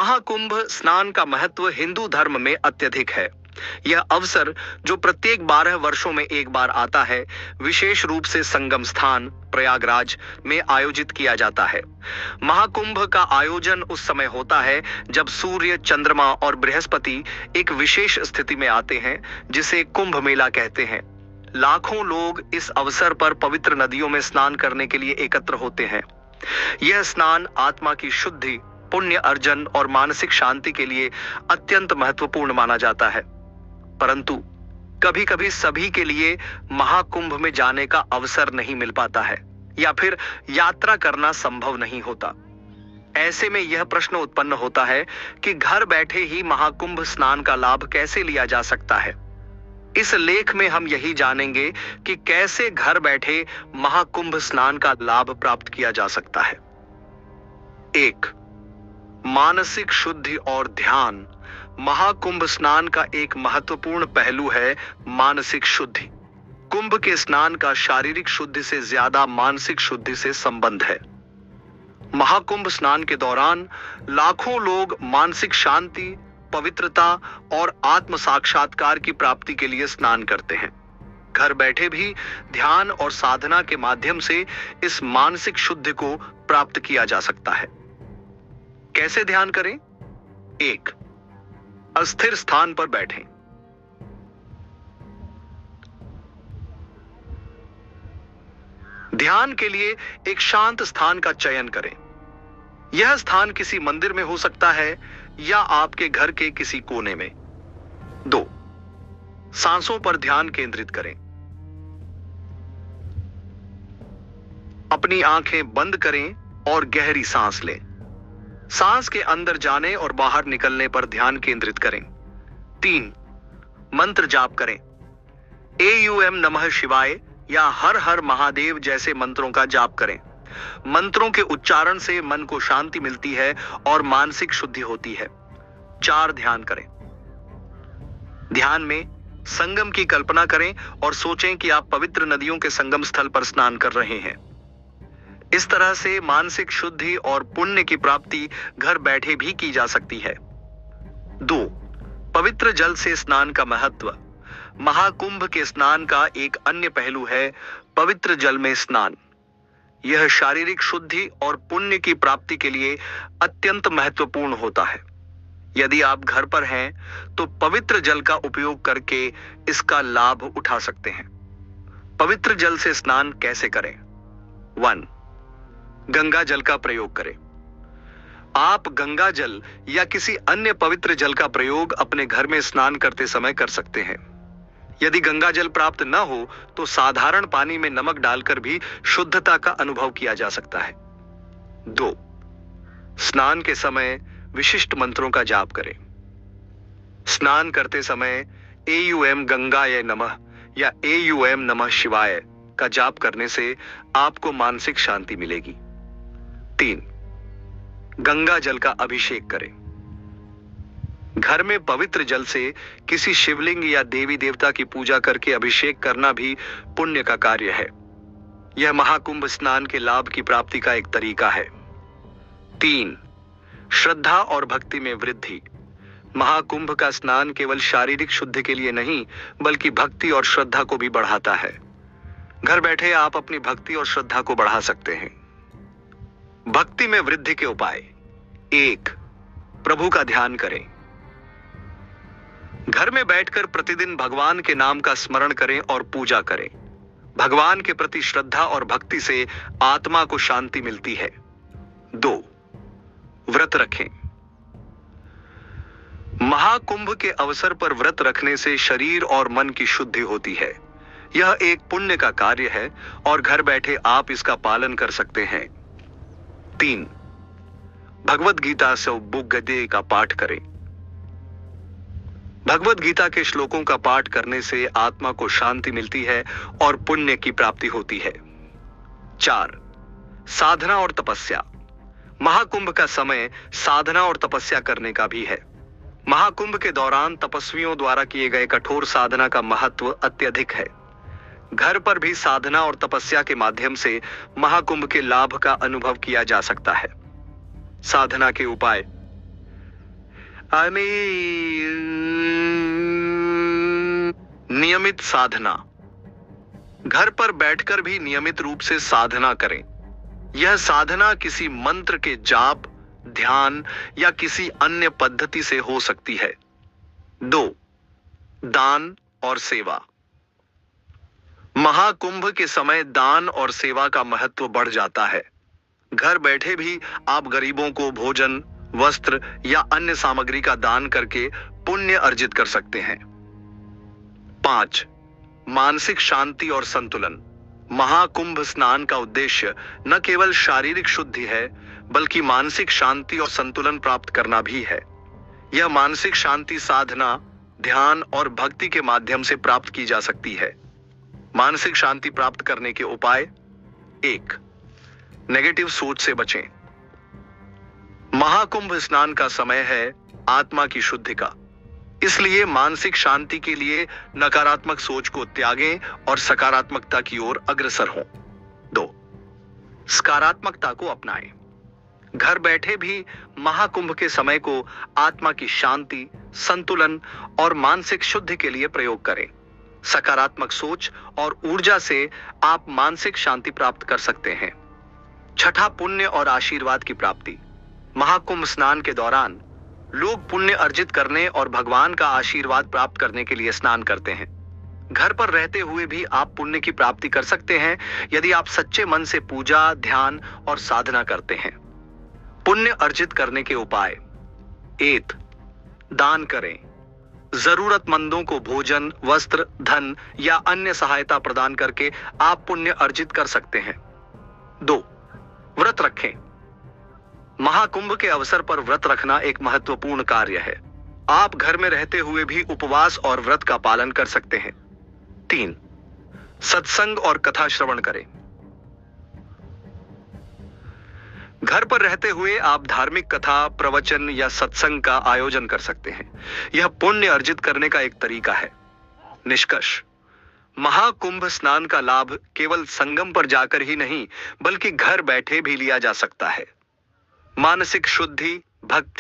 महाकुंभ स्नान का महत्व हिंदू धर्म में अत्यधिक है। यह अवसर जो प्रत्येक 12 वर्षों में एक बार आता है, विशेष रूप से संगम स्थान प्रयागराज में आयोजित किया जाता है। महाकुंभ का आयोजन उस समय होता है जब सूर्य, चंद्रमा और बृहस्पति एक विशेष स्थिति में आते हैं, जिसे कुंभ मेला कहते हैं। लाखों लोग इस अवसर पर पवित्र नदियों में स्नान करने के लिए एकत्र होते हैं। यह स्नान आत्मा की शुद्धि, पुण्य अर्जन और मानसिक शांति के लिए अत्यंत महत्वपूर्ण माना जाता है। परंतु कभी कभी सभी के लिए महाकुंभ में जाने का अवसर नहीं मिल पाता है या फिर यात्रा करना संभव नहीं होता। ऐसे में यह प्रश्न उत्पन्न होता है कि घर बैठे ही महाकुंभ स्नान का लाभ कैसे लिया जा सकता है। इस लेख में हम यही जानेंगे कि कैसे घर बैठे महाकुंभ स्नान का लाभ प्राप्त किया जा सकता है। 1. मानसिक शुद्धि और ध्यान। महाकुंभ स्नान का एक महत्वपूर्ण पहलू है मानसिक शुद्धि। कुंभ के स्नान का शारीरिक शुद्धि से ज्यादा मानसिक शुद्धि से संबंध है। महाकुंभ स्नान के दौरान लाखों लोग मानसिक शांति, पवित्रता और आत्म साक्षात्कार की प्राप्ति के लिए स्नान करते हैं। घर बैठे भी ध्यान और साधना के माध्यम से इस मानसिक शुद्धि को प्राप्त किया जा सकता है। कैसे ध्यान करें? 1. अस्थिर स्थान पर बैठें। ध्यान के लिए एक शांत स्थान का चयन करें। यह स्थान किसी मंदिर में हो सकता है या आपके घर के किसी कोने में। 2. सांसों पर ध्यान केंद्रित करें। अपनी आंखें बंद करें और गहरी सांस लें। सांस के अंदर जाने और बाहर निकलने पर ध्यान केंद्रित करें। 3. मंत्र जाप करें। एयूएम नमः शिवाय या हर हर महादेव जैसे मंत्रों का जाप करें। मंत्रों के उच्चारण से मन को शांति मिलती है और मानसिक शुद्धि होती है। 4. ध्यान करें। ध्यान में संगम की कल्पना करें और सोचें कि आप पवित्र नदियों के संगम स्थल पर स्नान कर रहे हैं। इस तरह से मानसिक शुद्धि और पुण्य की प्राप्ति घर बैठे भी की जा सकती है। 2. पवित्र जल से स्नान का महत्व। महाकुंभ के स्नान का एक अन्य पहलू है पवित्र जल में स्नान। यह शारीरिक शुद्धि और पुण्य की प्राप्ति के लिए अत्यंत महत्वपूर्ण होता है। यदि आप घर पर हैं तो पवित्र जल का उपयोग करके इसका लाभ उठा सकते हैं। पवित्र जल से स्नान कैसे करें? 1. गंगा जल का प्रयोग करें। आप गंगा जल या किसी अन्य पवित्र जल का प्रयोग अपने घर में स्नान करते समय कर सकते हैं। यदि गंगा जल प्राप्त न हो तो साधारण पानी में नमक डालकर भी शुद्धता का अनुभव किया जा सकता है। 2. स्नान के समय विशिष्ट मंत्रों का जाप करें। स्नान करते समय एयूएम गंगाय नमः या एयूएम नमः शिवाय का जाप करने से आपको मानसिक शांति मिलेगी। 3. गंगा जल का अभिषेक करें। घर में पवित्र जल से किसी शिवलिंग या देवी देवता की पूजा करके अभिषेक करना भी पुण्य का कार्य है। यह महाकुंभ स्नान के लाभ की प्राप्ति का एक तरीका है। 3. श्रद्धा और भक्ति में वृद्धि। महाकुंभ का स्नान केवल शारीरिक शुद्धि के लिए नहीं बल्कि भक्ति और श्रद्धा को भी बढ़ाता है। घर बैठे आप अपनी भक्ति और श्रद्धा को बढ़ा सकते हैं। भक्ति में वृद्धि के उपाय। 1. प्रभु का ध्यान करें। घर में बैठकर प्रतिदिन भगवान के नाम का स्मरण करें और पूजा करें। भगवान के प्रति श्रद्धा और भक्ति से आत्मा को शांति मिलती है। 2. व्रत रखें। महाकुंभ के अवसर पर व्रत रखने से शरीर और मन की शुद्धि होती है। यह एक पुण्य का कार्य है और घर बैठे आप इसका पालन कर सकते हैं। 3. भगवद गीता सौबुगदे का पाठ करें। भगवद गीता के श्लोकों का पाठ करने से आत्मा को शांति मिलती है और पुण्य की प्राप्ति होती है। 4. साधना और तपस्या। महाकुंभ का समय साधना और तपस्या करने का भी है। महाकुंभ के दौरान तपस्वियों द्वारा किए गए कठोर साधना का महत्व अत्यधिक है। घर पर भी साधना और तपस्या के माध्यम से महाकुंभ के लाभ का अनुभव किया जा सकता है। साधना के उपाय। नियमित साधना। घर पर बैठकर भी नियमित रूप से साधना करें। यह साधना किसी मंत्र के जाप, ध्यान या किसी अन्य पद्धति से हो सकती है। 2. दान और सेवा। महाकुंभ के समय दान और सेवा का महत्व बढ़ जाता है। घर बैठे भी आप गरीबों को भोजन, वस्त्र या अन्य सामग्री का दान करके पुण्य अर्जित कर सकते हैं। 5. मानसिक शांति और संतुलन। महाकुंभ स्नान का उद्देश्य न केवल शारीरिक शुद्धि है, बल्कि मानसिक शांति और संतुलन प्राप्त करना भी है। यह मानसिक शांति साधना, ध्यान और भक्ति के माध्यम से प्राप्त की जा सकती है। मानसिक शांति प्राप्त करने के उपाय। 1. नेगेटिव सोच से बचें। महाकुंभ स्नान का समय है आत्मा की शुद्धि का, इसलिए मानसिक शांति के लिए नकारात्मक सोच को त्यागें और सकारात्मकता की ओर अग्रसर हों। 2. सकारात्मकता को अपनाएं। घर बैठे भी महाकुंभ के समय को आत्मा की शांति, संतुलन और मानसिक शुद्धि के लिए प्रयोग करें। सकारात्मक सोच और ऊर्जा से आप मानसिक शांति प्राप्त कर सकते हैं। 6. पुण्य और आशीर्वाद की प्राप्ति। महाकुंभ स्नान के दौरान लोग पुण्य अर्जित करने और भगवान का आशीर्वाद प्राप्त करने के लिए स्नान करते हैं। घर पर रहते हुए भी आप पुण्य की प्राप्ति कर सकते हैं यदि आप सच्चे मन से पूजा, ध्यान और साधना करते हैं। पुण्य अर्जित करने के उपाय। 1. दान करें। जरूरतमंदों को भोजन, वस्त्र, धन या अन्य सहायता प्रदान करके आप पुण्य अर्जित कर सकते हैं। 2. व्रत रखें। महाकुंभ के अवसर पर व्रत रखना एक महत्वपूर्ण कार्य है। आप घर में रहते हुए भी उपवास और व्रत का पालन कर सकते हैं। 3. सत्संग और कथा श्रवण करें। घर पर रहते हुए आप धार्मिक कथा, प्रवचन या सत्संग का आयोजन कर सकते हैं। यह पुण्य अर्जित करने का एक तरीका है। निष्कर्ष। महाकुंभ स्नान का लाभ केवल संगम पर जाकर ही नहीं, बल्कि घर बैठे भी लिया जा सकता है। मानसिक शुद्धि, भक्ति